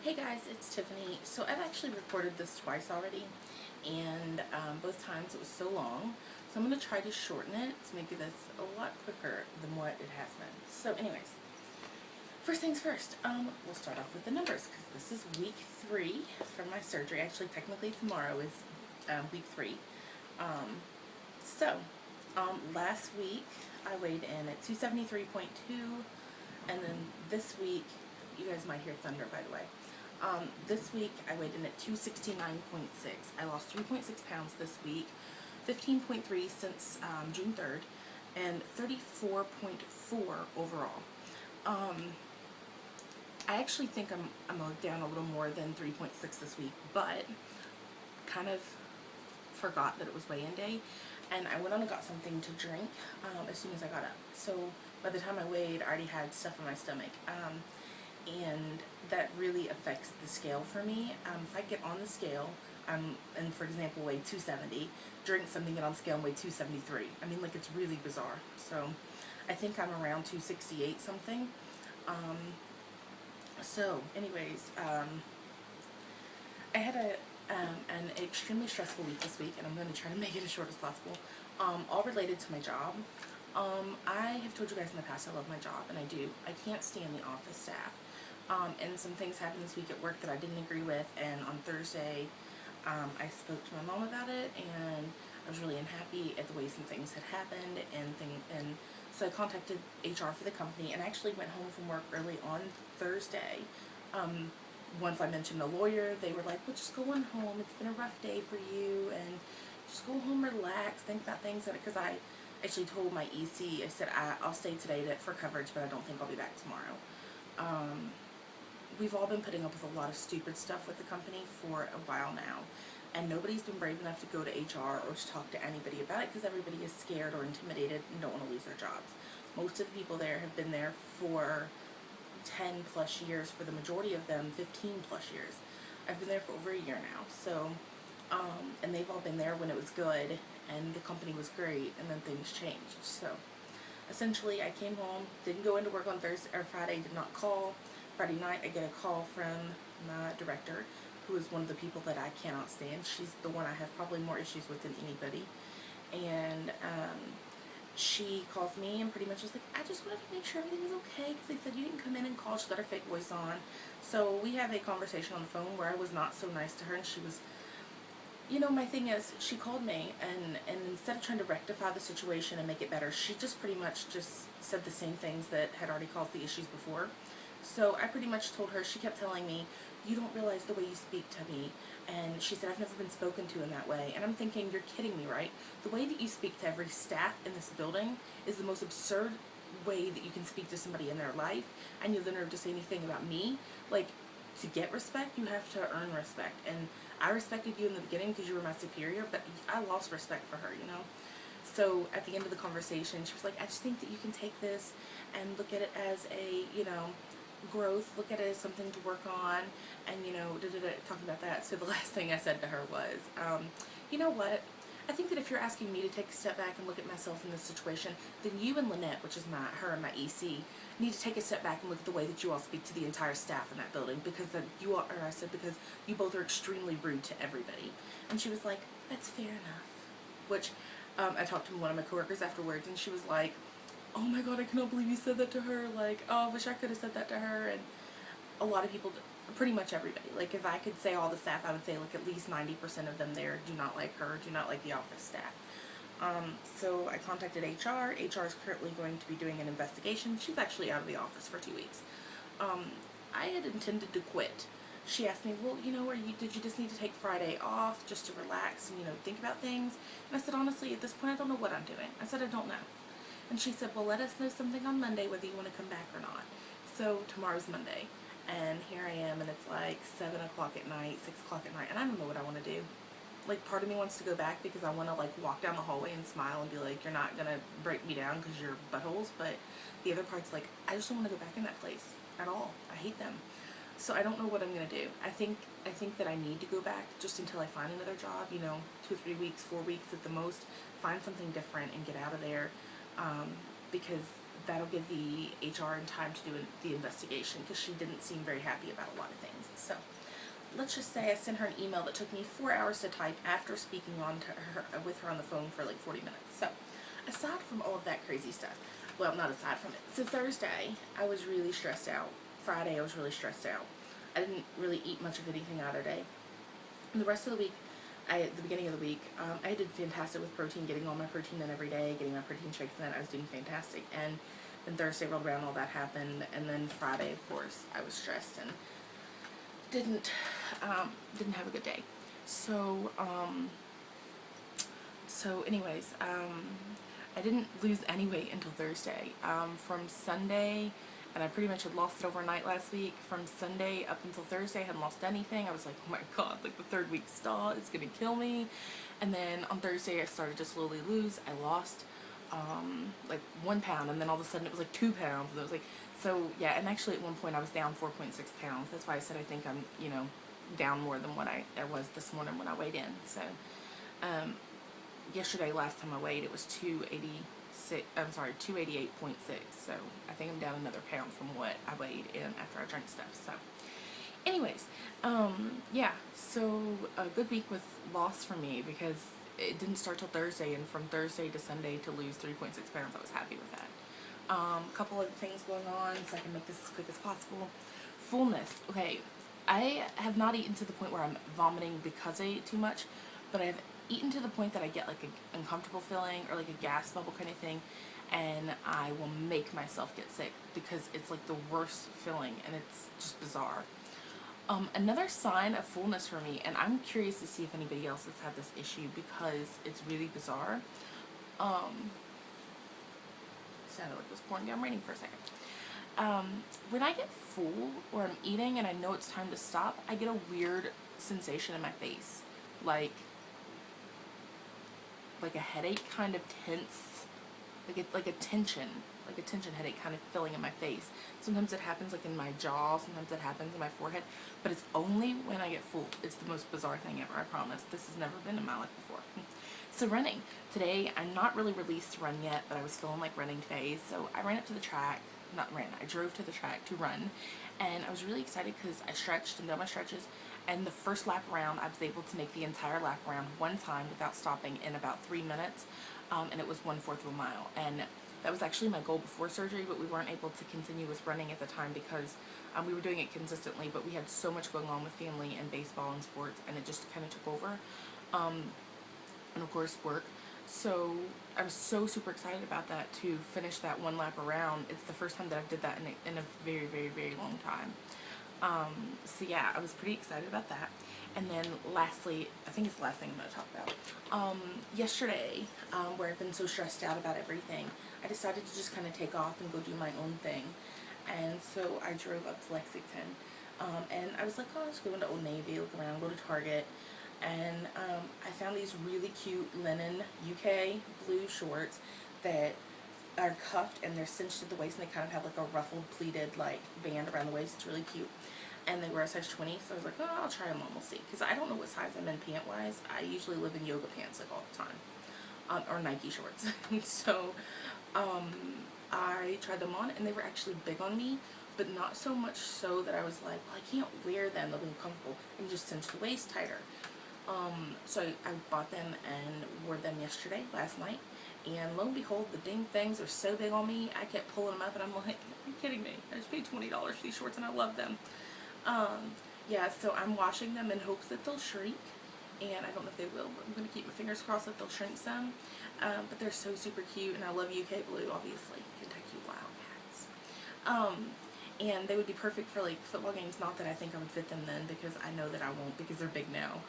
Hey guys, it's Tiffany. So I've actually recorded this twice already, and both times it was so long. So I'm going to try to shorten it to make this a lot quicker than what it has been. So anyways, first things first, we'll start off with the numbers because this is week 3 from my surgery. Actually, technically tomorrow is week 3. Um, so, last week I weighed in at 273.2, and then this week, you guys might hear thunder by the way. This week I weighed in at 269.6. I lost 3.6 pounds this week, 15.3 since June 3rd, and 34.4 overall. I actually think I'm down a little more than 3.6 this week, but kind of forgot that it was weigh-in day, and I went on and got something to drink as soon as I got up. So by the time I weighed, I already had stuff in my stomach. And that really affects the scale for me. If I get on the scale, and for example weigh 270, drink something, get on scale and weigh 273. I mean, like, it's really bizarre. So I think I'm around 268 something. So anyways, I had an extremely stressful week this week, and I'm going to try to make it as short as possible, all related to my job. I have told you guys in the past I love my job, and I do. I can't stand the office staff. And some things happened this week at work that I didn't agree with, and on Thursday I spoke to my mom about it, and I was really unhappy at the way some things had happened, and so I contacted HR for the company, and I actually went home from work early on Thursday. Once I mentioned a lawyer, they were like, well, just go on home, it's been a rough day for you, and just go home, relax, think about things, because I actually told my EC, I said, I'll stay today for coverage, but I don't think I'll be back tomorrow. We've all been putting up with a lot of stupid stuff with the company for a while now, and nobody's been brave enough to go to HR or to talk to anybody about it because everybody is scared or intimidated and don't want to lose their jobs. Most of the people there have been there for 10 plus years, for the majority of them 15 plus years. I've been there for over a year now, so and they've all been there when it was good and the company was great, and then things changed. So essentially I came home, didn't go into work on Thursday or Friday, did not call. Friday night I get a call from my director, who is one of the people that I cannot stand. She's the one I have probably more issues with than anybody, and she calls me and pretty much was like, I just wanted to make sure everything was okay because they said you didn't come in and call. She got her fake voice on. So we have a conversation on the phone where I was not so nice to her, and she was, you know, my thing is, she called me, and instead of trying to rectify the situation and make it better, she just pretty much just said the same things that had already caused the issues before. So I pretty much told her, she kept telling me, you don't realize the way you speak to me. And she said, I've never been spoken to in that way. And I'm thinking, you're kidding me, right? The way that you speak to every staff in this building is the most absurd way that you can speak to somebody in their life. And you have the nerve to say anything about me. Like, to get respect, you have to earn respect. And I respected you in the beginning because you were my superior, but I lost respect for her, you know? So at the end of the conversation, she was like, I just think that you can take this and look at it as a, you know, growth, look at it as something to work on, and, you know, talking about that. So the last thing I said to her was, you know what, I think that if you're asking me to take a step back and look at myself in this situation, then you and Lynette, which is her and my EC, need to take a step back and look at the way that you all speak to the entire staff in that building, because I said, because you both are extremely rude to everybody. And she was like, that's fair enough. Which, I talked to one of my coworkers afterwards, and she was like, oh my god, I cannot believe you said that to her. Like, oh, I wish I could have said that to her. And a lot of people, pretty much everybody, like, if I could say all the staff, I would say, like, at least 90% of them there do not like her, do not like the office staff. So I contacted HR. HR is currently going to be doing an investigation. She's actually out of the office for 2 weeks. I had intended to quit. She asked me, well, you know, did you just need to take Friday off just to relax and, you know, think about things? And I said, honestly, at this point, I don't know what I'm doing. I said, I don't know. And she said, well, let us know something on Monday whether you want to come back or not. So tomorrow's Monday, and here I am, and it's like 7 o'clock at night, 6 o'clock at night, and I don't know what I want to do. Like, part of me wants to go back because I want to, like, walk down the hallway and smile and be like, you're not going to break me down because you're buttholes. But the other part's like, I just don't want to go back in that place at all. I hate them. So I don't know what I'm going to do. I think that I need to go back just until I find another job, you know, 2 or 3 weeks, 4 weeks at the most, find something different and get out of there. Because that'll give the HR time to do the investigation, because she didn't seem very happy about a lot of things. So let's just say I sent her an email that took me 4 hours to type after speaking with her on the phone for like 40 minutes. So aside from all of that crazy stuff, well, not aside from it. So Thursday, I was really stressed out. Friday, I was really stressed out. I didn't really eat much of anything either day. And the rest of the week, at the beginning of the week, I did fantastic with protein, getting all my protein in every day, getting my protein shakes in. I was doing fantastic. And then Thursday rolled around, all that happened. And then Friday, of course, I was stressed and didn't have a good day. So, anyways, I didn't lose any weight until Thursday. From Sunday, and I pretty much had lost it overnight last week. From Sunday up until Thursday, I hadn't lost anything. I was like, oh my god, like the third week stall is gonna kill me. And then on Thursday, I started to slowly lose. I lost like 1 pound, and then all of a sudden it was like 2 pounds. And it was like, so yeah, and actually at one point I was down 4.6 pounds. That's why I said I think I'm, you know, down more than what I was this morning when I weighed in. So, yesterday, last time I weighed, it was 288.6. So I think I'm down another pound from what I weighed in after I drank stuff. So anyways, yeah, so a good week with loss for me, because it didn't start till Thursday, and from Thursday to Sunday to lose 3.6 pounds, I was happy with that. A couple of things going on, so I can make this as quick as possible. Fullness. Okay, I have not eaten to the point where I'm vomiting because I ate too much, but I have eaten to the point that I get like an uncomfortable feeling or like a gas bubble kind of thing, and I will make myself get sick because it's like the worst feeling, and it's just bizarre. Another sign of fullness for me, and I'm curious to see if anybody else has had this issue because it's really bizarre. Sounded like it was pouring down raining for a second. When I get full or I'm eating and I know it's time to stop, I get a weird sensation in my face, like a headache, kind of tense, like a tension headache kind of filling in my face. Sometimes it happens like in my jaw, sometimes it happens in my forehead, but it's only when I get full. It's the most bizarre thing ever, I promise. This has never been in my life before. So running. Today, I'm not really released to run yet, but I was feeling like running today, so I ran up to the track. I drove to the track to run, and I was really excited because I stretched and done my stretches, and the first lap around, I was able to make the entire lap around one time without stopping in about 3 minutes, and it was 1/4 of a mile, and that was actually my goal before surgery, but we weren't able to continue with running at the time because we were doing it consistently, but we had so much going on with family and baseball and sports, and it just kind of took over, and of course work. So I was so super excited about that, to finish that one lap around. It's the first time that I did that in a very, very, very long time. So yeah, I was pretty excited about that. And then lastly, I think it's the last thing I'm going to talk about. Yesterday, where I've been so stressed out about everything, I decided to just kind of take off and go do my own thing. And so I drove up to Lexington, and I was like, oh, I'll just go into Old Navy, look around, go to Target. And I found these really cute linen UK blue shorts that are cuffed and they're cinched at the waist, and they kind of have like a ruffled pleated like band around the waist. It's really cute, and they were a size 20, so I was like, oh, I'll try them on, we'll see, because I don't know what size I'm in pant wise. I usually live in yoga pants like all the time, or Nike shorts. And so I tried them on, and they were actually big on me, but not so much so that I was like, well, I can't wear them, they'll be uncomfortable, and just cinch the waist tighter. So I bought them and wore them last night, and lo and behold, the dang things are so big on me, I kept pulling them up, and I'm like, are you kidding me? I just paid $20 for these shorts, and I love them. Yeah, so I'm washing them in hopes that they'll shrink, and I don't know if they will, but I'm going to keep my fingers crossed that they'll shrink some. But they're so super cute, and I love UK Blue, obviously, Kentucky Wildcats. And they would be perfect for like football games. Not that I think I would fit them then, because I know that I won't, because they're big now.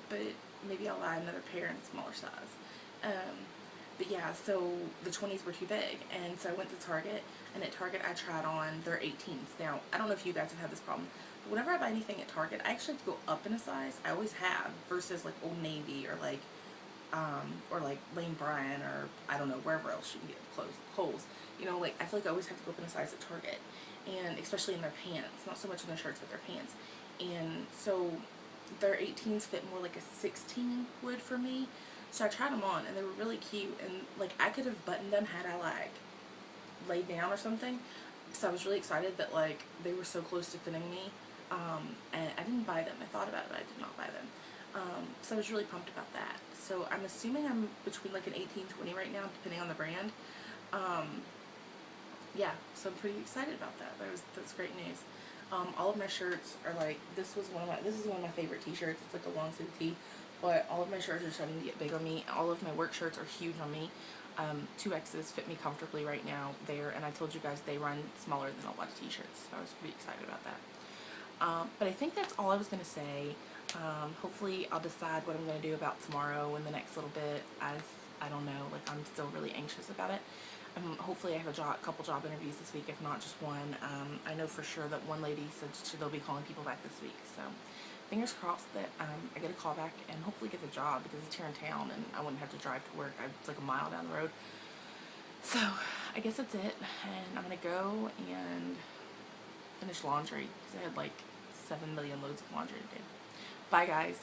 But maybe I'll buy another pair in a smaller size. But yeah, so the 20s were too big, and so I went to Target, and at Target I tried on their 18s. Now, I don't know if you guys have had this problem, but whenever I buy anything at Target, I actually have to go up in a size. I always have, versus like Old Navy or like Lane Bryant, or I don't know, wherever else you can get clothes, Kohl's. You know, like, I feel like I always have to go up in a size at Target, and especially in their pants, not so much in their shirts, but their pants. And so their 18s fit more like a 16 would for me. So I tried them on, and they were really cute, and like I could have buttoned them had I like laid down or something. So I was really excited that like they were so close to fitting me. And I didn't buy them. I thought about it, but I did not buy them. So I was really pumped about that. So I'm assuming I'm between like an 18-20 right now, depending on the brand. Yeah, so I'm pretty excited about that. That's great news. All of my shirts are like, this is one of my favorite t-shirts. It's like a long sleeve tee, but all of my shirts are starting to get big on me. All of my work shirts are huge on me. 2X's fit me comfortably right now there, and I told you guys they run smaller than a lot of t-shirts, so I was pretty excited about that. But I think that's all I was going to say. Hopefully I'll decide what I'm going to do about tomorrow in the next little bit, as I don't know, like I'm still really anxious about it. Hopefully I have a couple job interviews this week, if not just one. I know for sure that one lady said they'll be calling people back this week, so fingers crossed that I get a call back and hopefully get the job, because it's here in town and I wouldn't have to drive to work. It's like a mile down the road. So I guess that's it, and I'm going to go and finish laundry, because I had like 7 million loads of laundry to do. Bye guys.